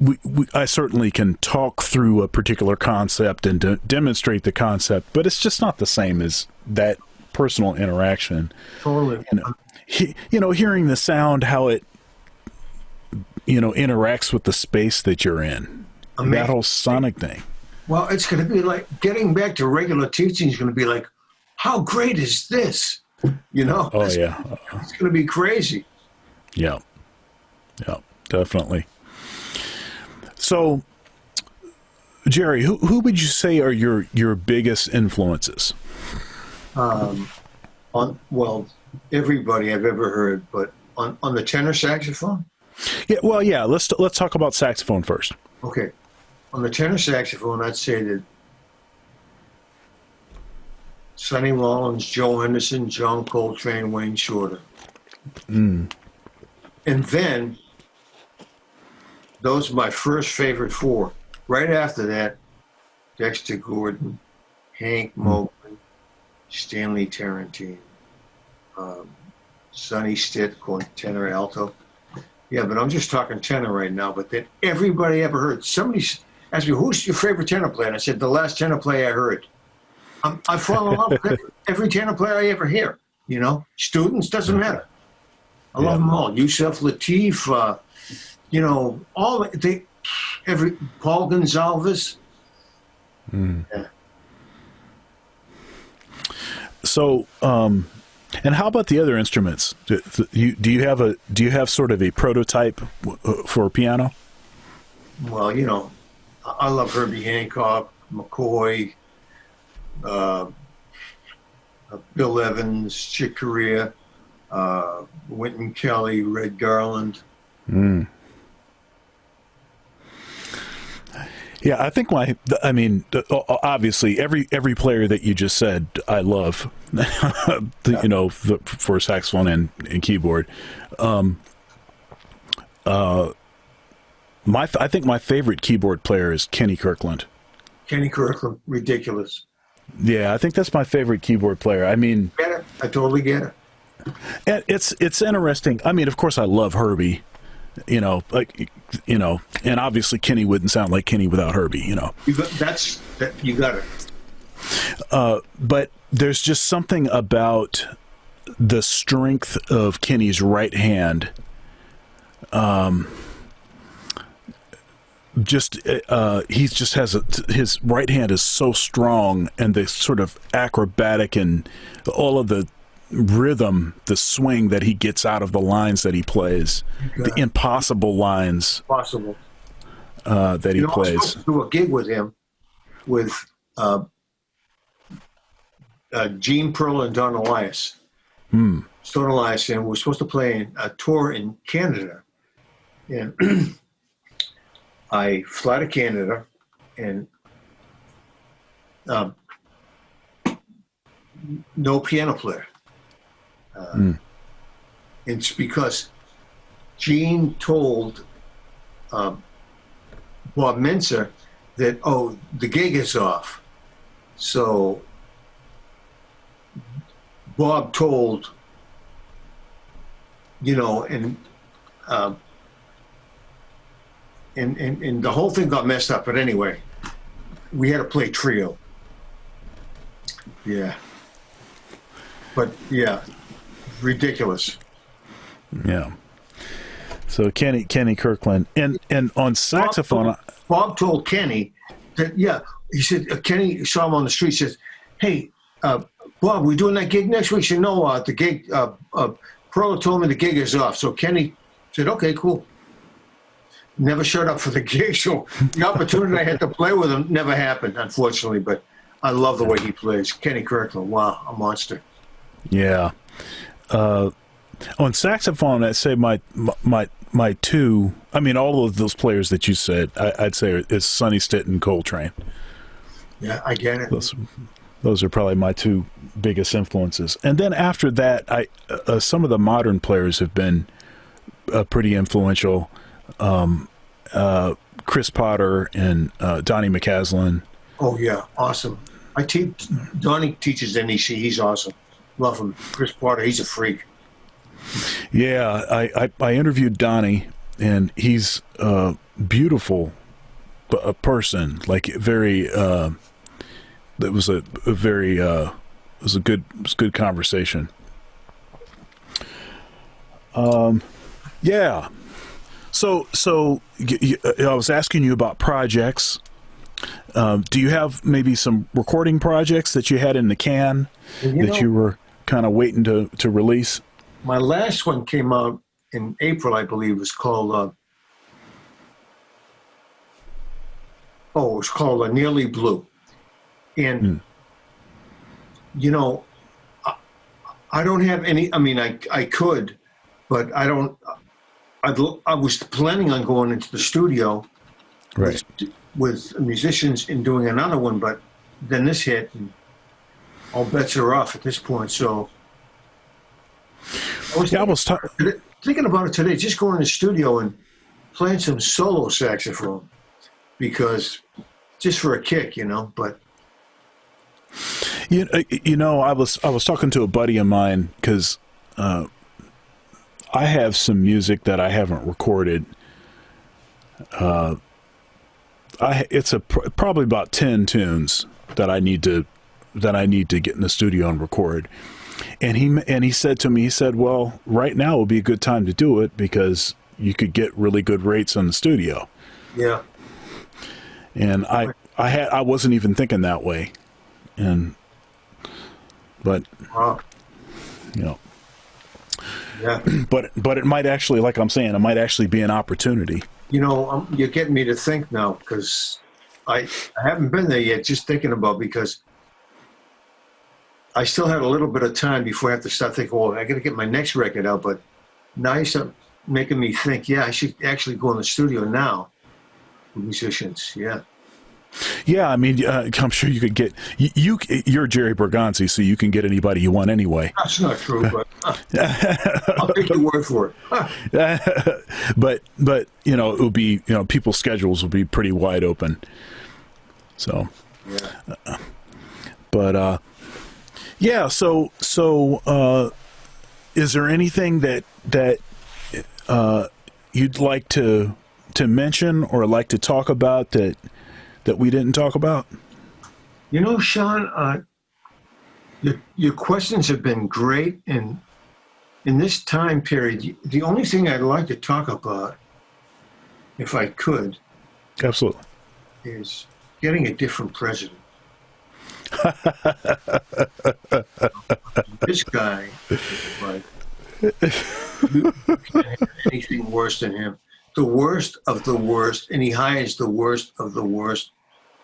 I certainly can talk through a particular concept and demonstrate the concept, but it's just not the same as that personal interaction. Totally. You know, hearing the sound, how it, you know, interacts with the space that you're in. Amazing. That whole sonic thing. Well, it's going to be like getting back to regular teaching is going to be like, how great is this? You know? Oh, it's going to be crazy. Yeah. Yeah, definitely. So, Jerry, who would you say are your biggest influences? Well, everybody I've ever heard, but on the tenor saxophone? Yeah, well, yeah, let's talk about saxophone first. Okay. On the tenor saxophone, I'd say that Sonny Rollins, Joe Henderson, John Coltrane, Wayne Shorter. And then, those are my first favorite four. Right after that, Dexter Gordon, Hank Mobley, Stanley Tarantino, Sonny Stitt, tenor alto. Yeah, but I'm just talking tenor right now. But that everybody ever heard. Somebody asked me, who's your favorite tenor player? And I said, the last tenor player I heard. I fall in love with every tenor player I ever hear. You know, students, doesn't matter. I love them all. Yusef Lateef, you know, Paul Gonsalves. Yeah. So, and how about the other instruments? Do you have sort of a prototype for piano? Well, you know, I love Herbie Hancock, McCoy, Bill Evans, Chick Corea, Wynton Kelly, Red Garland. Yeah, I think obviously every player that you just said, I love, you know, for saxophone and keyboard. I think my favorite keyboard player is Kenny Kirkland. Kenny Kirkland, ridiculous. Yeah, I think that's my favorite keyboard player. I mean, get it? I totally get it. And it's interesting. I mean, of course, I love Herbie. You know, and obviously Kenny wouldn't sound like Kenny without Herbie. You know, you got it. But there's just something about the strength of Kenny's right hand. He just has his right hand is so strong, and the sort of acrobatic and all of the rhythm, the swing that he gets out of the lines that he plays, the impossible lines that he plays. I was supposed to do a gig with him, with Gene Pearl and Don Elias. Don Elias, and we were supposed to play a tour in Canada. And I fly to Canada, and no piano player. It's because Gene told Bob Menser that, the gig is off. So Bob told, and and the whole thing got messed up. But anyway, we had to play trio. Yeah. But yeah, ridiculous. Yeah. So Kenny Kirkland and on saxophone. Bob told Kenny that, yeah, he said, Kenny saw him on the street, says, hey, Bob, we doing that gig next week? He said, no, the gig, Perla told me the gig is off. So Kenny said, okay, cool. Never showed up for the gig. So the opportunity I had to play with him never happened, unfortunately. But I love the way he plays. Kenny Kirkland, wow, a monster. Yeah. On saxophone, I'd say my two, I mean, all of those players that you said, I'd say is Sonny Stitt and Coltrane. Yeah, I get it. Those are probably my two biggest influences. And then after that, some of the modern players have been pretty influential. Chris Potter and Donnie McCaslin. Oh, yeah, awesome. Donnie teaches NEC. He's awesome. Love him. Chris Potter, he's a freak. Yeah, I interviewed Donnie, and he's a beautiful person. Like very, it was a good conversation. Yeah. So I was asking you about projects. Do you have maybe some recording projects that you had in the can that you were kind of waiting to release? My last one came out in April, I believe. It was called Nearly Blue. And you know, I don't have any. I mean, I could, but I don't. I was planning on going into the studio, right, with musicians and doing another one, but then this hit, and all bets are off at this point. So I was thinking about it today, just going to the studio and playing some solo saxophone, because just for a kick, you know. But you know, I was talking to a buddy of mine because I have some music that I haven't recorded. It's probably about 10 tunes that I need to get in the studio and record. And he said to me, he said, well, right now would be a good time to do it because you could get really good rates on the studio. Yeah. And I wasn't even thinking that way. But you know, yeah. But it might actually, like I'm saying, it might actually be an opportunity. You know, you're getting me to think now, because I haven't been there yet, just thinking about, because I still had a little bit of time before I have to start thinking, well, I got to get my next record out. But now you start making me think, yeah, I should actually go in the studio now with musicians. Yeah. Yeah, I mean, I'm sure you could get you're Jerry Bergonzi, so you can get anybody you want anyway. That's not true, but I'll take your word for it. But you know, it would be, you know, people's schedules will be pretty wide open. So, yeah. Yeah. So is there anything that you'd like to mention or like to talk about that we didn't talk about? You know, Sean, your questions have been great, and in this time period, the only thing I'd like to talk about, if I could, absolutely, is getting a different president. This guy, like, you can't have anything worse than him. The worst of the worst, and he hires the worst of the worst.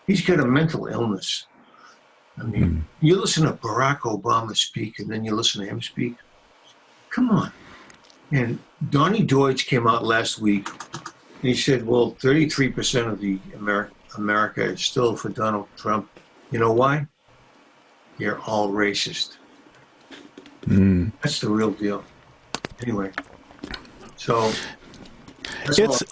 He's got a mental illness. I mean, you listen to Barack Obama speak, and then you listen to him speak. Come on. And Donnie Deutsch came out last week, and he said, well, 33% of the America is still for Donald Trump. You know why? You're all racist. That's the real deal. Anyway, so it's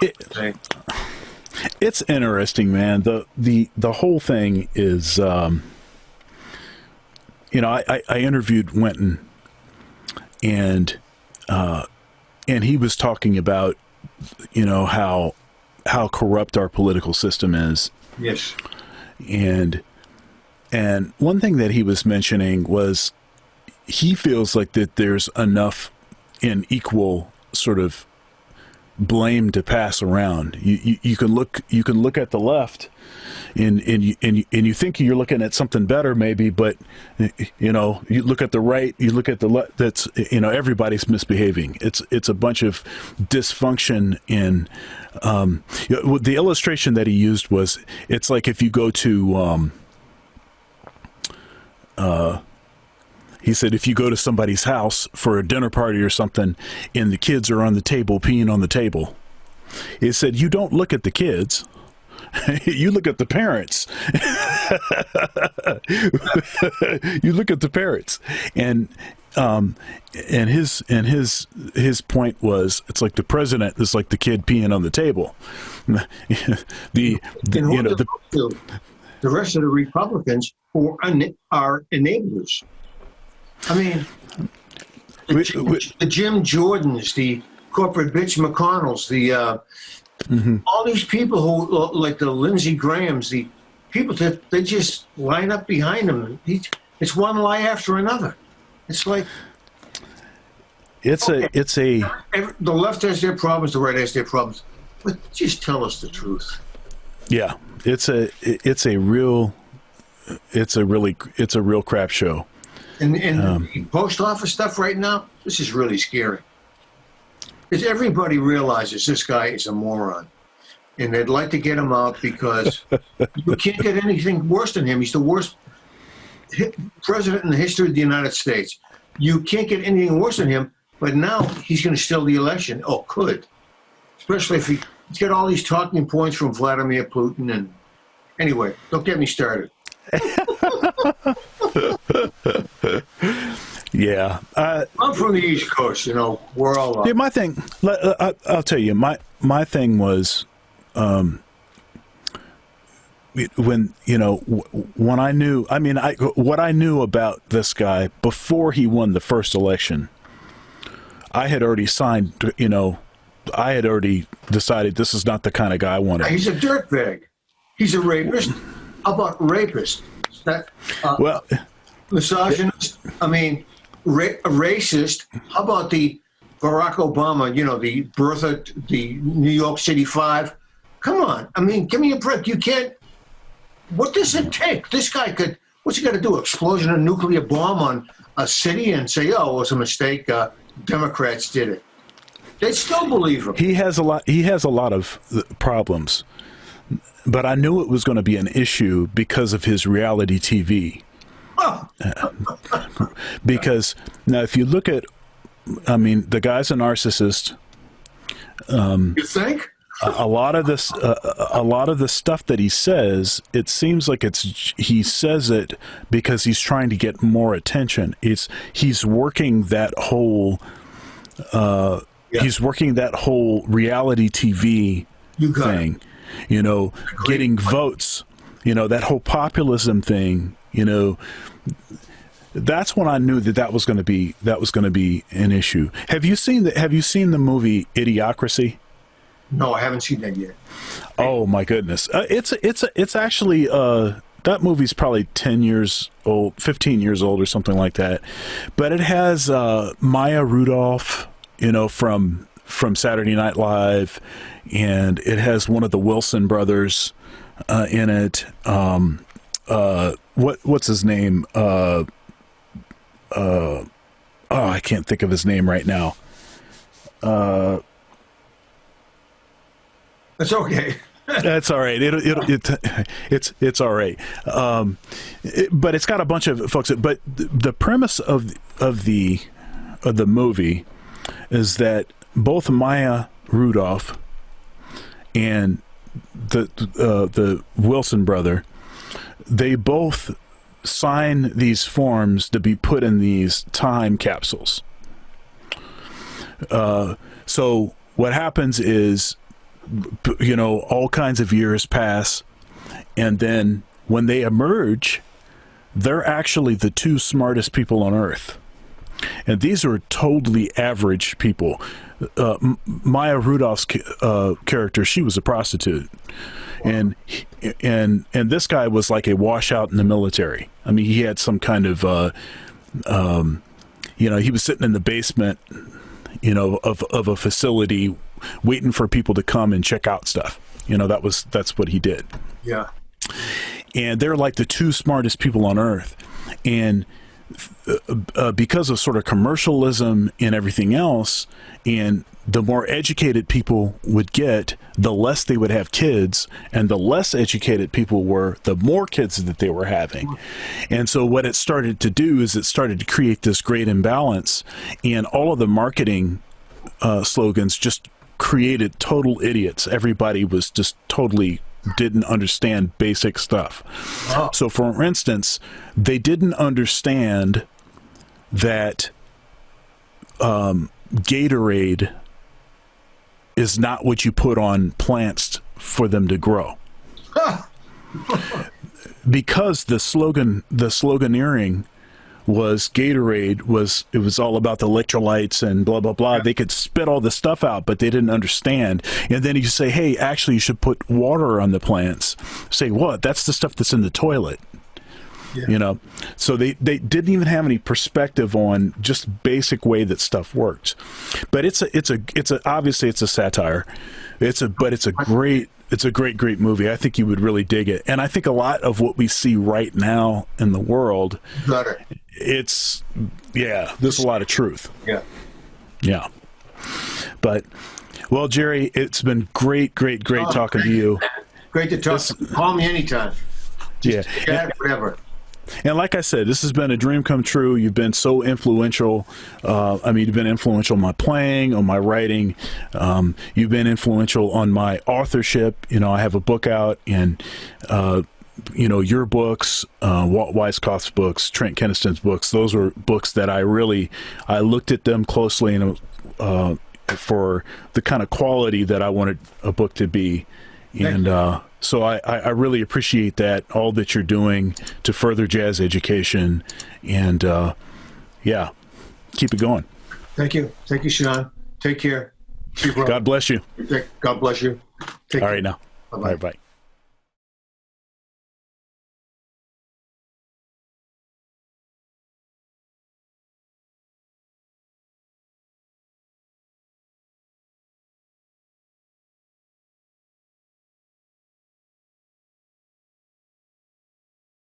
interesting, man. The whole thing is, you know, I interviewed Winton, and he was talking about, you know, how how corrupt our political system is. Yes. And one thing that he was mentioning was he feels like that there's enough in equal sort of blame to pass around. You can look at the left and you think you're looking at something better maybe, but you look at the right, you look at the left, that's everybody's misbehaving. It's a bunch of dysfunction in the illustration that he used was, it's like if you go to he said if you go to somebody's house for a dinner party or something and the kids are on the table peeing on the table, he said you don't look at the kids, you look at the parents. You look at the parents. And his point was, it's like the president is like the kid peeing on the table. The rest of the Republicans who are enablers. I mean, the Jim Jordans, the corporate bitch McConnells, all these people who, like the Lindsey Grahams, the people that they just line up behind him. It's one lie after another. It's like the left has their problems, the right has their problems, but just tell us the truth. Yeah, it's a real crap show. And the post office stuff right now, this is really scary. Because everybody realizes this guy is a moron. And they'd like to get him out because you can't get anything worse than him. He's the worst president in the history of the United States. You can't get anything worse than him, but now he's going to steal the election. Oh, could. Especially if he's got all these talking points from Vladimir Putin. And anyway, don't get me started. Yeah, I'm from the East Coast. We're all. Yeah, my thing. I'll tell you, my thing was, when I knew. I mean, what I knew about this guy before he won the first election, I had already signed. I had already decided this is not the kind of guy I wanted. He's a dirtbag. He's a rapist. How about rapist? Misogynist. I mean. Racist. How about the Barack Obama, the birth of the New York City Five? Come on. I mean, give me a break. You can't. What does it take? This guy could, what's he got to do? Explosion of a nuclear bomb on a city and say, oh, it was a mistake. Democrats did it. They still believe him. He has a lot of problems, but I knew it was going to be an issue because of his reality TV. Because now if you look at, I mean, the guy's a narcissist. You think? a lot of the stuff that he says, it seems like he says it because he's trying to get more attention. He's working that whole he's working that whole reality TV thing, getting votes, that whole populism thing, That's when I knew that was going to be an issue. Have you seen the movie Idiocracy? No, I haven't seen that yet. Oh my goodness. It's actually that movie's probably 10 years old, 15 years old or something like that. But it has Maya Rudolph, from Saturday Night Live, and it has one of the Wilson brothers in it. What's his name? I can't think of his name right now. That's okay. That's all right. It's all right. But it's got a bunch of folks. But the premise of the movie is that both Maya Rudolph and the Wilson brother, they both sign these forms to be put in these time capsules. So what happens is, all kinds of years pass, and then when they emerge, they're actually the two smartest people on Earth. And these are totally average people. Maya Rudolph's character, she was a prostitute. And this guy was like a washout in the military. I mean, he had some kind of, he was sitting in the basement, of a facility waiting for people to come and check out stuff. That's what he did. Yeah. And they're like the two smartest people on earth. And because of sort of commercialism and everything else, and the more educated people would get, the less they would have kids, and the less educated people were, the more kids that they were having. And so what it started to do is it started to create this great imbalance, and all of the marketing slogans just created total idiots. Everybody was just totally didn't understand basic stuff. Oh. So for instance, they didn't understand that Gatorade is not what you put on plants for them to grow. Because the sloganeering was Gatorade it was all about the electrolytes and blah blah blah. Yeah. They could spit all this stuff out, but they didn't understand. And then you say, hey, actually you should put water on the plants. Say what? That's the stuff that's in the toilet. Yeah. So they didn't even have any perspective on just basic way that stuff works. But obviously it's a satire. It's a great movie. I think you would really dig it. And I think a lot of what we see right now in the world, there's a lot of truth. Yeah. Yeah. But, well, Jerry, it's been great talking to you. Great to talk. Call me anytime. Just chat, whatever. And like I said, this has been a dream come true. You've been so influential. You've been influential on my playing, on my writing. You've been influential on my authorship. I have a book out, and your books, Walt Weiskopf's books, Trent Keniston's books. Those were books that I looked at them closely and for the kind of quality that I wanted a book to be. And so I really appreciate that, all that you're doing to further jazz education. And, keep it going. Thank you. Thank you, Sean. Take care. God bless you. God bless you. All right, now. Bye-bye. All right, bye.